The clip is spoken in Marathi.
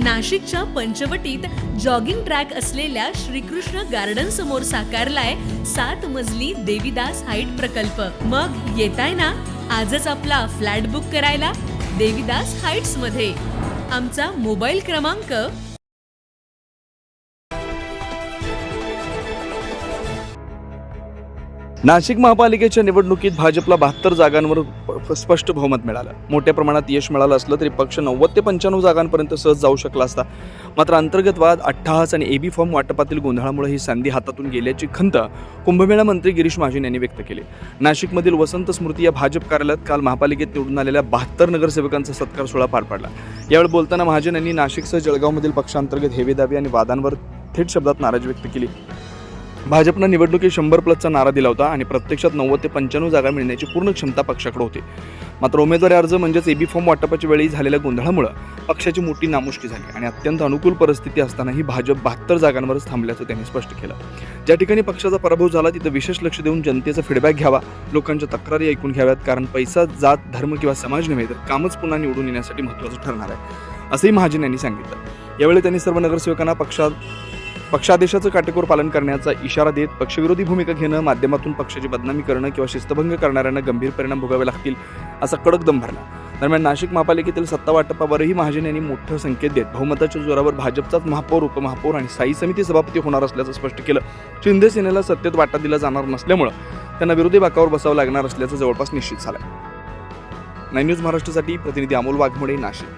नाशिकच्या पंचवटीत जॉगिंग ट्रॅक असलेल्या श्रीकृष्ण गार्डन समोर साकारलाय 7 मजली देवीदास हाईट प्रकल्प। मग येताय ना आजच आपला फ्लॅट बुक करायला देवीदास हाईट्स मध्ये। आमचा मोबाईल क्रमांक नाशिक महापालिकेच्या निवडणुकीत भाजपला 72 जागांवर स्पष्ट बहुमत मिळालं। मोठ्या प्रमाणात यश मिळालं असलं तरी पक्ष 90 ते 95 जागांपर्यंत सहज जाऊ शकला असता। मात्र अंतर्गत वाद, अट्टहास आणि एबी फॉर्म वाटपातील गोंधळामुळे ही संधी हातातून गेल्याची खंत कुंभमेळा मंत्री गिरीश महाजन यांनी व्यक्त केली। नाशिकमधील वसंत स्मृती या भाजप कार्यालयात काल महापालिकेत निवडून आलेल्या 72 नगरसेवकांचा सत्कार सोहळा पार पडला। यावेळी बोलताना महाजन यांनी नाशिकसह जळगावमधील पक्षांतर्गत हेवेदावे आणि वादांवर थेट शब्दात नाराजी व्यक्त केली। भाजपनं निवडणुकीत 100+ नारा दिला होता आणि प्रत्यक्षात 90 ते 95 जागा मिळण्याची पूर्ण क्षमता पक्षाकडे होती। मात्र उमेदवारी अर्ज म्हणजेच एबी फॉर्म वाटपाच्या वेळी झालेल्या गोंधळामुळे पक्षाची मोठी नामुष्की झाली आणि अत्यंत अनुकूल परिस्थिती असतानाही भाजप 72 जागांवरच थांबल्याचं त्यांनी स्पष्ट केलं। ज्या ठिकाणी पक्षाचा पराभव झाला तिथं विशेष लक्ष देऊन जनतेचा फीडबॅक घ्यावा, लोकांच्या तक्रारी ऐकून घ्याव्यात, कारण पैसा, जात, धर्म किंवा समाज नव्हे तर कामच पुन्हा निवडून येण्यासाठी महत्त्वाचं ठरणार आहे, असंही महाजन यांनी सांगितलं। यावेळी त्यांनी सर्व नगरसेवकांना पक्षादेशाचं काटेकोर पालन करण्याचा इशारा देत पक्षविरोधी भूमिका घेणं, माध्यमातून पक्षाची बदनामी करणं किंवा शिस्तभंग करणाऱ्यांना गंभीर परिणाम भोगावे लागतील असा कडक दम भरला। दरम्यान नाशिक महापालिकेतील सत्ता वाटपावरही महाजन यांनी मोठं संकेत देत बहुमताच्या जोरावर भाजपचाच महापौर, उपमहापौर आणि स्थायी समिती सभापती होणार असल्याचं स्पष्ट केलं। शिंदे सेनेला सत्तेत वाटा दिला जाणार नसल्यामुळे त्यांना विरोधी बाकावर बसावं लागणार असल्याचं जवळपास निश्चित झालंय। 9 न्यूज महाराष्ट्रासाठी प्रतिनिधी अमोल वाघमोडे, नाशिक।